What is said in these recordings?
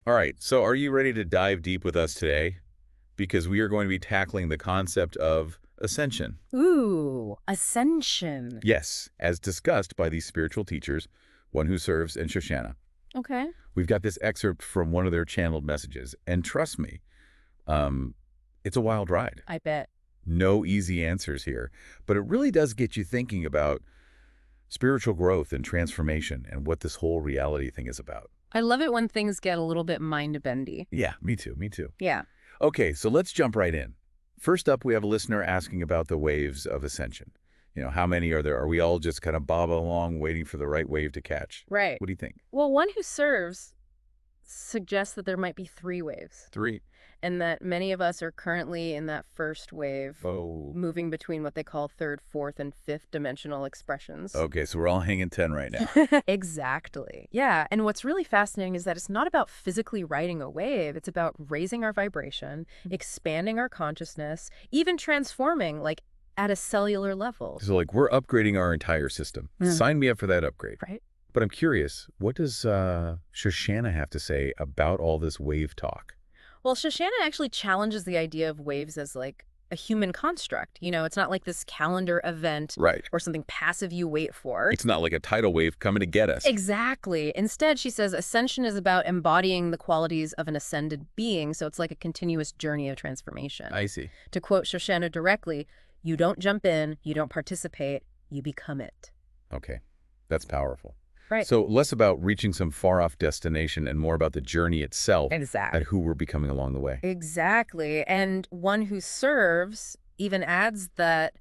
All right, so are you ready to dive deep with us today? Because we are going to be tackling the concept of ascension. Ooh, Ascension. Yes, as discussed by these spiritual teachers, One Who Serves and Shoshanna. Okay. We've got this excerpt from one of their channeled messages, and trust me, um, it's a wild ride. I bet. No easy answers here, but it really does get you thinking about spiritual growth and transformation and what this whole reality thing is about. I love it when things get a little bit mind-bendy. Yeah, me too, me too. Yeah. Okay, so let's jump right in. First up, we have a listener asking about the waves of ascension. How many are there? Are we all just kind of bobbing along waiting for the right wave to catch? Right. What do you think? Well, One Who Serves suggests that there might be 3 waves, Three. and that many of us are currently in that first wave, Oh, moving between what they call third, fourth, and fifth dimensional expressions. okay, so we're all hanging 10 right now. Exactly. Yeah. And what's really fascinating is that it's not about physically riding a wave. It's about raising our vibration, expanding our consciousness, even transforming, like at a cellular level. So, like, we're upgrading our entire system. Mm. Sign me up for that upgrade. Right? But I'm curious, what does Shoshanna have to say about all this wave talk? Well, Shoshanna actually challenges the idea of waves as like a human construct. It's not like this calendar event Right. or something passive you wait for. It's not like a tidal wave coming to get us. Exactly. Instead, she says ascension is about embodying the qualities of an ascended being, so it's like a continuous journey of transformation. I see. To quote Shoshanna directly, you don't jump in, you don't participate, you become it. Okay, that's powerful. Right. So less about reaching some far-off destination and more about the journey itself Exactly. and who we're becoming along the way. Exactly. And One Who Serves even adds that,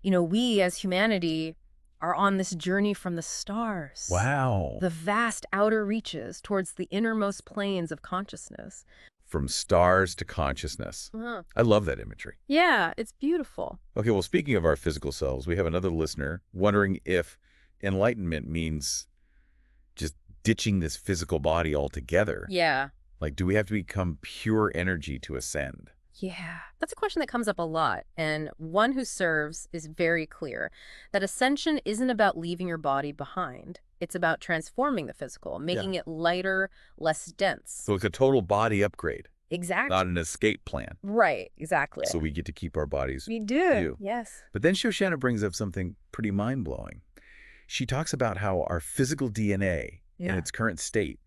we as humanity are on this journey from the stars. Wow. The vast outer reaches towards the innermost planes of consciousness. From stars to consciousness. Uh-huh. I love that imagery. Yeah, it's beautiful. Okay, well, speaking of our physical selves, we have another listener wondering if enlightenment means just ditching this physical body altogether. Yeah. Like, do we have to become pure energy to ascend? Yeah, that's a question that comes up a lot. And One Who Serves is very clear that ascension isn't about leaving your body behind. It's about transforming the physical, making it lighter, less dense. So it's a total body upgrade, Exactly. not an escape plan. Right, exactly. So we get to keep our bodies. We do. view. Yes. But then Shoshana brings up something pretty mind-blowing. She talks about how our physical DNA in its current state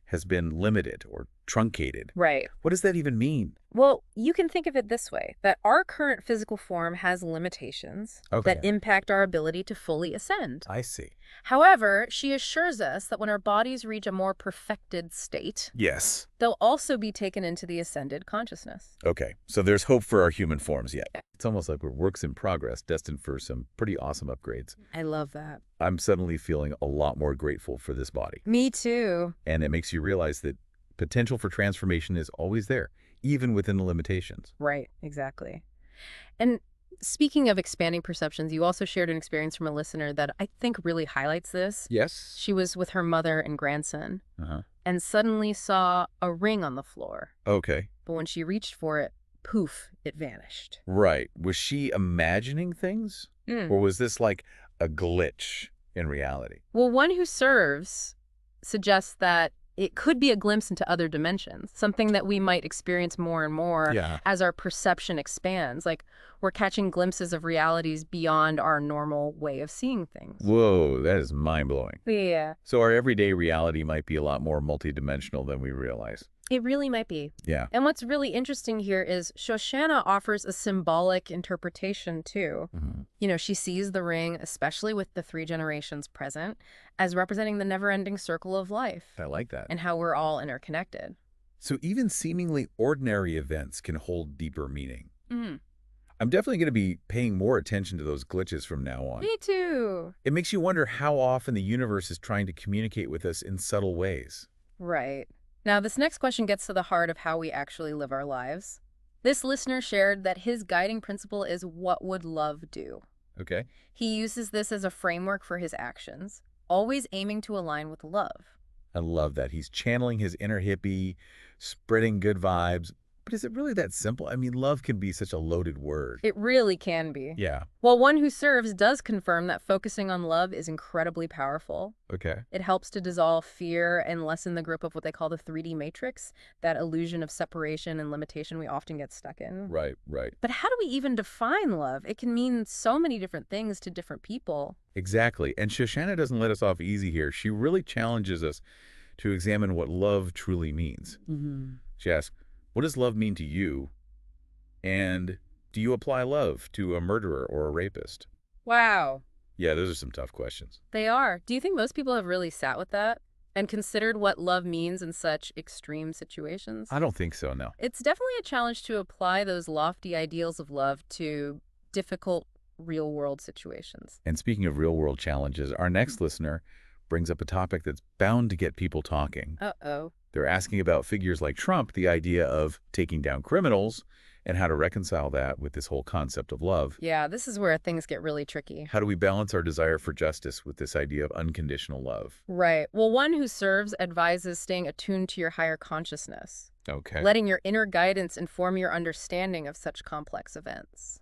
has been limited or truncated. Right. What does that even mean? Well, you can think of it this way, that our current physical form has limitations that impact our ability to fully ascend. I see. However, she assures us that when our bodies reach a more perfected state, Yes. they'll also be taken into the ascended consciousness. Okay, so there's hope for our human forms yet. It's almost like we're works in progress, destined for some pretty awesome upgrades. I love that. I'm suddenly feeling a lot more grateful for this body. Me too. And it makes you realize that potential for transformation is always there, even within the limitations. Right, exactly. And speaking of expanding perceptions, you also shared an experience from a listener that I think really highlights this. Yes. She was with her mother and grandson Uh-huh. and suddenly saw a ring on the floor. Okay. But when she reached for it, poof, it vanished. Right. Was she imagining things? Or was this like a glitch in reality? Well, One Who Serves suggests that it could be a glimpse into other dimensions, something that we might experience more and more as our perception expands. Like we're catching glimpses of realities beyond our normal way of seeing things. Whoa, that is mind-blowing. Yeah. So our everyday reality might be a lot more multidimensional than we realize. It really might be. Yeah. And what's really interesting here is Shoshanna offers a symbolic interpretation too. She sees the ring, especially with the 3 generations present, as representing the never-ending circle of life. I like that. And how we're all interconnected. So even seemingly ordinary events can hold deeper meaning. I'm definitely going to be paying more attention to those glitches from now on. Me too. It makes you wonder how often the universe is trying to communicate with us in subtle ways. Right. Now, this next question gets to the heart of how we actually live our lives. This listener shared that his guiding principle is what would love do? Okay. He uses this as a framework for his actions, always aiming to align with love. I love that. He's channeling his inner hippie, spreading good vibes, But is it really that simple? I mean, love can be such a loaded word. It really can be. Yeah. Well, One Who Serves does confirm that focusing on love is incredibly powerful. Okay. It helps to dissolve fear and lessen the grip of what they call the 3D matrix, that illusion of separation and limitation we often get stuck in. Right, right. But how do we even define love? It can mean so many different things to different people. Exactly. And Shoshanna doesn't let us off easy here. She really challenges us to examine what love truly means. She asks, what does love mean to you? And do you apply love to a murderer or a rapist? Wow. Yeah, those are some tough questions. They are. Do you think most people have really sat with that and considered what love means in such extreme situations? I don't think so, no. It's definitely a challenge to apply those lofty ideals of love to difficult real-world situations. And speaking of real-world challenges, our next listener brings up a topic that's bound to get people talking. Uh-oh. They're asking about figures like Trump, the idea of taking down criminals, and how to reconcile that with this whole concept of love. Yeah, this is where things get really tricky. How do we balance our desire for justice with this idea of unconditional love? Right. Well, One Who Serves advises staying attuned to your higher consciousness, Okay. letting your inner guidance inform your understanding of such complex events.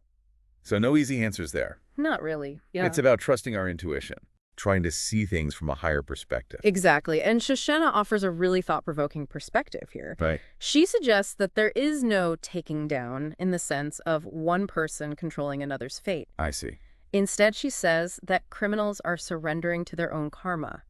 So no easy answers there. Not really. Yeah. It's about trusting our intuition, trying to see things from a higher perspective. Exactly. And Shoshanna offers a really thought-provoking perspective here. Right. She suggests that there is no taking down in the sense of one person controlling another's fate. I see. Instead, she says that criminals are surrendering to their own karma,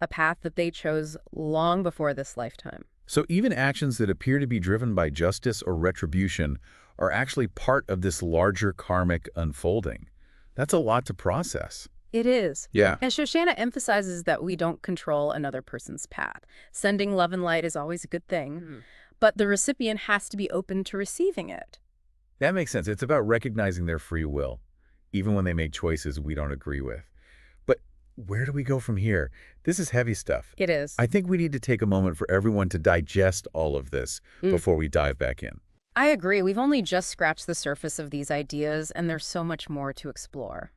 a path that they chose long before this lifetime. So even actions that appear to be driven by justice or retribution are actually part of this larger karmic unfolding. That's a lot to process. It is. Yeah. And Shoshanna emphasizes that we don't control another person's path. Sending love and light is always a good thing, but the recipient has to be open to receiving it. That makes sense. It's about recognizing their free will, even when they make choices we don't agree with. But where do we go from here? This is heavy stuff. It is. I think we need to take a moment for everyone to digest all of this before we dive back in. I agree. We've only just scratched the surface of these ideas, and there's so much more to explore.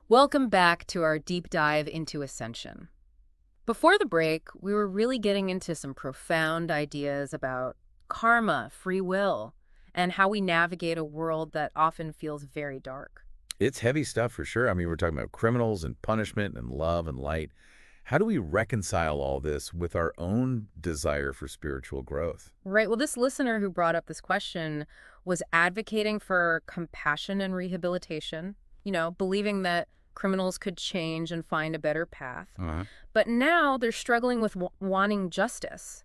Welcome back to our deep dive into Ascension. Before the break, we were really getting into some profound ideas about karma, free will, and how we navigate a world that often feels very dark. It's heavy stuff for sure. I mean, we're talking about criminals and punishment and love and light. How do we reconcile all this with our own desire for spiritual growth? Right. Well, this listener who brought up this question was advocating for compassion and rehabilitation, believing that criminals could change and find a better path. But now they're struggling with wanting justice,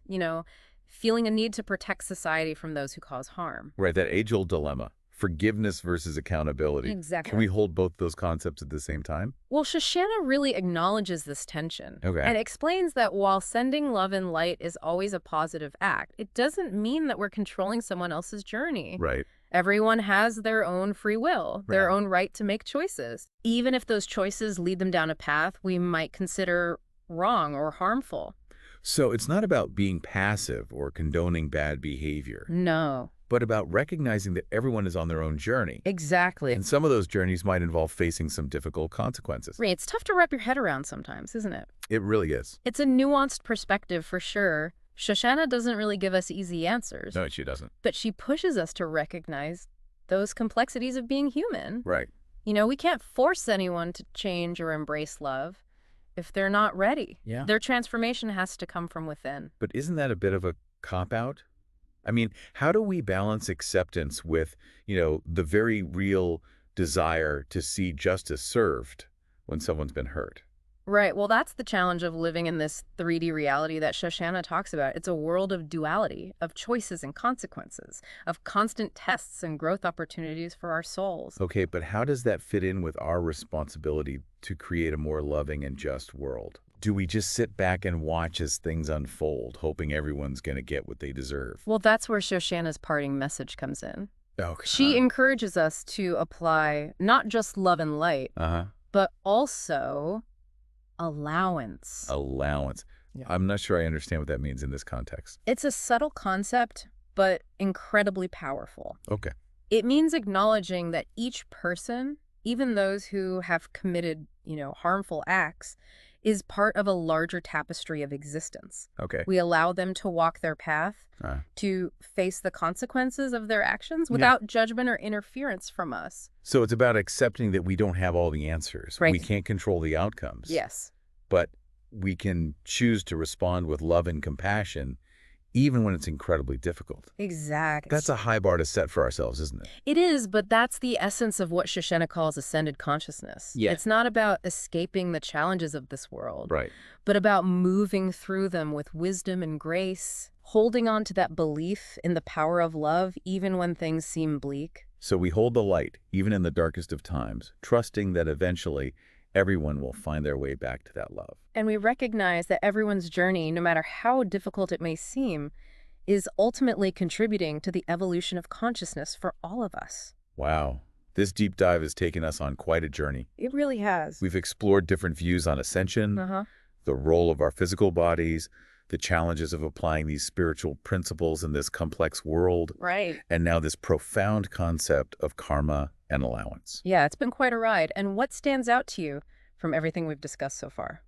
feeling a need to protect society from those who cause harm. Right, that age-old dilemma. Forgiveness versus accountability. Exactly. Can we hold both those concepts at the same time? Well, Shoshanna really acknowledges this tension and explains that while sending love and light is always a positive act, it doesn't mean that we're controlling someone else's journey. Right. Everyone has their own free will, their own right to make choices, even if those choices lead them down a path we might consider wrong or harmful. So it's not about being passive or condoning bad behavior. No. But about recognizing that everyone is on their own journey. Exactly. And some of those journeys might involve facing some difficult consequences. Right. It's tough to wrap your head around sometimes, isn't it? It really is. It's a nuanced perspective for sure. Shoshanna doesn't really give us easy answers. No, she doesn't. But she pushes us to recognize those complexities of being human. Right. We can't force anyone to change or embrace love if they're not ready. Yeah. Their transformation has to come from within. But isn't that a bit of a cop-out? I mean, how do we balance acceptance with, the very real desire to see justice served when someone's been hurt? Right. Well, that's the challenge of living in this 3D reality that Shoshanna talks about. It's a world of duality, of choices and consequences, of constant tests and growth opportunities for our souls. Okay, but how does that fit in with our responsibility to create a more loving and just world? Do we just sit back and watch as things unfold, hoping everyone's going to get what they deserve? Well, that's where Shoshanna's parting message comes in. Okay. She encourages us to apply not just love and light, but also allowance. Allowance. Yeah. I'm not sure I understand what that means in this context. It's a subtle concept, but incredibly powerful. Okay. It means acknowledging that each person, even those who have committed, harmful acts, is part of a larger tapestry of existence. Okay. We allow them to walk their path, to face the consequences of their actions without judgment or interference from us. So it's about accepting that we don't have all the answers. Right. We can't control the outcomes. Yes. But we can choose to respond with love and compassion, even when it's incredibly difficult. Exactly. That's a high bar to set for ourselves, isn't it? It is, but that's the essence of what Shoshanna calls ascended consciousness. Yeah. It's not about escaping the challenges of this world, Right. but about moving through them with wisdom and grace, holding on to that belief in the power of love even when things seem bleak. So we hold the light, even in the darkest of times, trusting that eventually everyone will find their way back to that love. And we recognize that everyone's journey, no matter how difficult it may seem, is ultimately contributing to the evolution of consciousness for all of us. Wow. This deep dive has taken us on quite a journey. It really has. We've explored different views on ascension, the role of our physical bodies, the challenges of applying these spiritual principles in this complex world, Right. and now this profound concept of karma and allowance. Yeah, it's been quite a ride. And what stands out to you from everything we've discussed so far?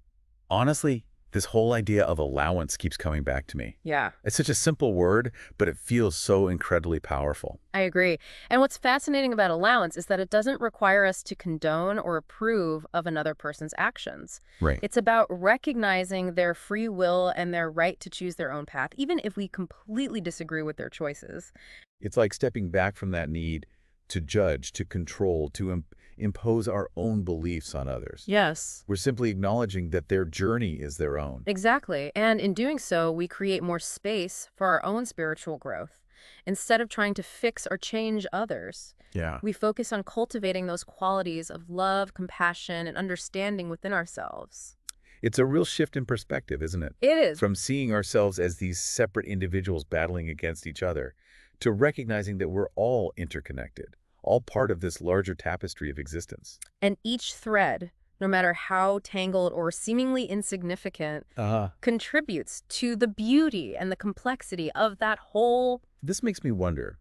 Honestly, this whole idea of allowance keeps coming back to me. Yeah. It's such a simple word, but it feels so incredibly powerful. I agree. And what's fascinating about allowance is that it doesn't require us to condone or approve of another person's actions. Right. It's about recognizing their free will and their right to choose their own path, even if we completely disagree with their choices. It's like stepping back from that need to judge, to control, to impose our own beliefs on others. Yes. We're simply acknowledging that their journey is their own. Exactly. And in doing so, we create more space for our own spiritual growth. Instead of trying to fix or change others, Yeah. we focus on cultivating those qualities of love, compassion, and understanding within ourselves. It's a real shift in perspective, isn't it? It is. From seeing ourselves as these separate individuals battling against each other to recognizing that we're all interconnected, all part of this larger tapestry of existence. And each thread, no matter how tangled or seemingly insignificant, contributes to the beauty and the complexity of that whole. This makes me wonder,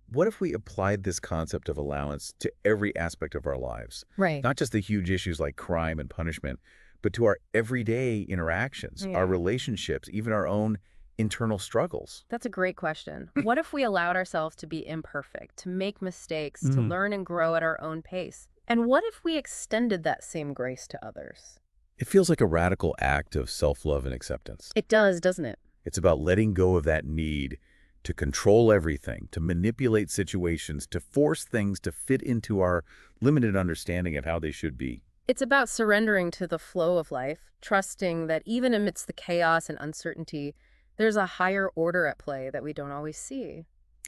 what if we applied this concept of allowance to every aspect of our lives? Right. Not just the huge issues like crime and punishment, but to our everyday interactions, our relationships, even our own internal struggles. That's a great question. What if we allowed ourselves to be imperfect, to make mistakes, to learn and grow at our own pace? And what if we extended that same grace to others? It feels like a radical act of self-love and acceptance. It does, doesn't it? It's about letting go of that need to control everything, to manipulate situations, to force things to fit into our limited understanding of how they should be. It's about surrendering to the flow of life, trusting that even amidst the chaos and uncertainty, there's a higher order at play that we don't always see.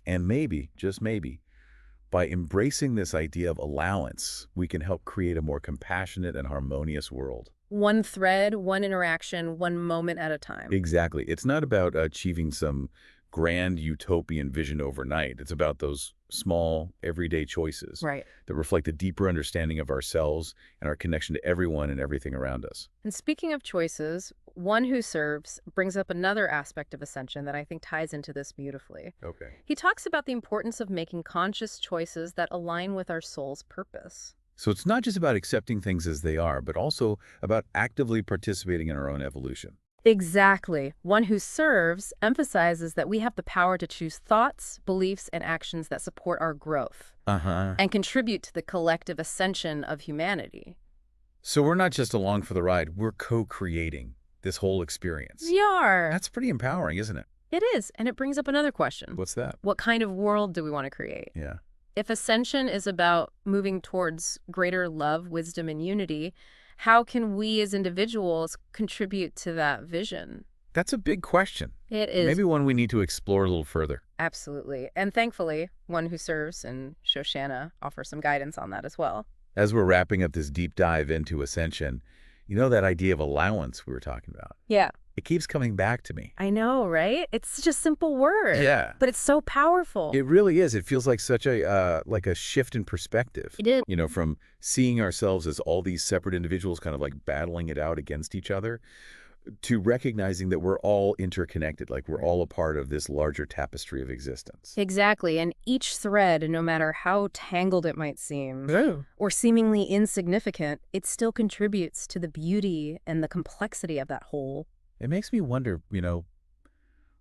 And maybe, just maybe, by embracing this idea of allowance, we can help create a more compassionate and harmonious world. One thread, one interaction, one moment at a time. Exactly. It's not about achieving some grand utopian vision overnight. It's about those small, everyday choices that reflect a deeper understanding of ourselves and our connection to everyone and everything around us. And speaking of choices, One Who Serves brings up another aspect of Ascension that I think ties into this beautifully. Okay. He talks about the importance of making conscious choices that align with our soul's purpose. So it's not just about accepting things as they are, but also about actively participating in our own evolution. Exactly. One Who Serves emphasizes that we have the power to choose thoughts, beliefs, and actions that support our growth and contribute to the collective ascension of humanity. So we're not just along for the ride, we're co-creating this whole experience. We are. That's pretty empowering, isn't it? It is, and it brings up another question. What's that? What kind of world do we want to create? Yeah. If Ascension is about moving towards greater love, wisdom, and unity, how can we as individuals contribute to that vision? That's a big question. It is. Maybe one we need to explore a little further. Absolutely. And thankfully, One Who Serves and Shoshanna offer some guidance on that as well. As we're wrapping up this deep dive into Ascension, you know that idea of allowance we were talking about? Yeah. It keeps coming back to me. I know, right? It's such a simple word. Yeah. But it's so powerful. It really is. It feels like such a shift in perspective. It is. You know, from seeing ourselves as all these separate individuals kind of like battling it out against each other, to recognizing that we're all interconnected, like we're all a part of this larger tapestry of existence. Exactly, and each thread, no matter how tangled it might seem, or seemingly insignificant, it still contributes to the beauty and the complexity of that whole. It makes me wonder,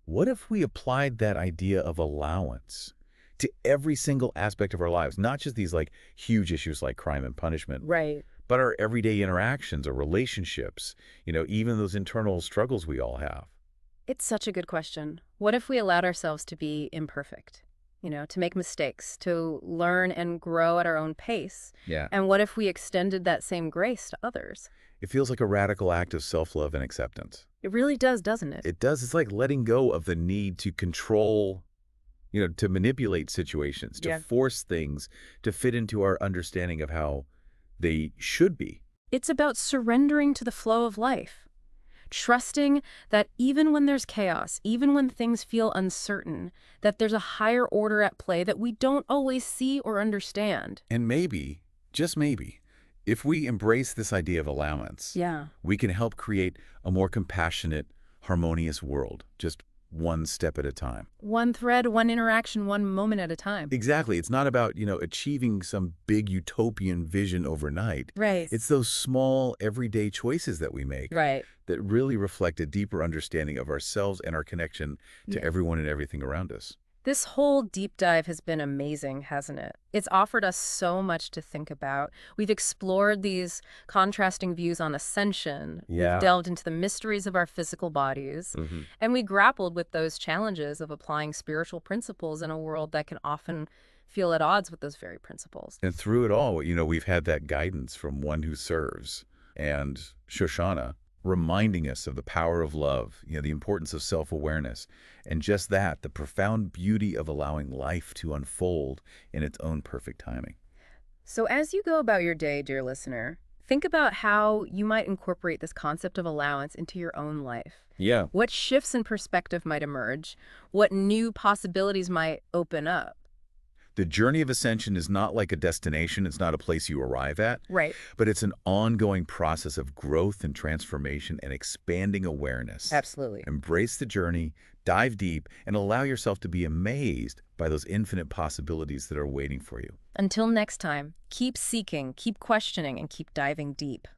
what if we applied that idea of allowance to every single aspect of our lives, not just these like huge issues like crime and punishment, Right. but our everyday interactions or relationships, even those internal struggles we all have. It's such a good question. What if we allowed ourselves to be imperfect? To make mistakes, to learn and grow at our own pace? Yeah. And what if we extended that same grace to others? It feels like a radical act of self-love and acceptance. It really does, doesn't it? It does. It's like letting go of the need to control, to manipulate situations, to Yeah. force things to fit into our understanding of how they should be. It's about surrendering to the flow of life, trusting that even when there's chaos, even when things feel uncertain, that there's a higher order at play that we don't always see or understand. And maybe, just maybe, if we embrace this idea of allowance, Yeah. we can help create a more compassionate, harmonious world, just one step at a time. One thread, one interaction, one moment at a time. Exactly. It's not about, achieving some big utopian vision overnight. Right. It's those small, everyday choices that we make Right. that really reflect a deeper understanding of ourselves and our connection to everyone and everything around us. This whole deep dive has been amazing, hasn't it? It's offered us so much to think about. We've explored these contrasting views on ascension. Yeah. We've delved into the mysteries of our physical bodies. And we grappled with those challenges of applying spiritual principles in a world that can often feel at odds with those very principles. And through it all, we've had that guidance from one who serves and Shoshanna reminding us of the power of love, the importance of self-awareness, and just that, the profound beauty of allowing life to unfold in its own perfect timing. So as you go about your day, dear listener, think about how you might incorporate this concept of allowance into your own life. Yeah. What shifts in perspective might emerge? What new possibilities might open up? The journey of ascension is not like a destination. It's not a place you arrive at. Right. But it's an ongoing process of growth and transformation and expanding awareness. Absolutely. Embrace the journey, dive deep, and allow yourself to be amazed by those infinite possibilities that are waiting for you. Until next time, keep seeking, keep questioning, and keep diving deep.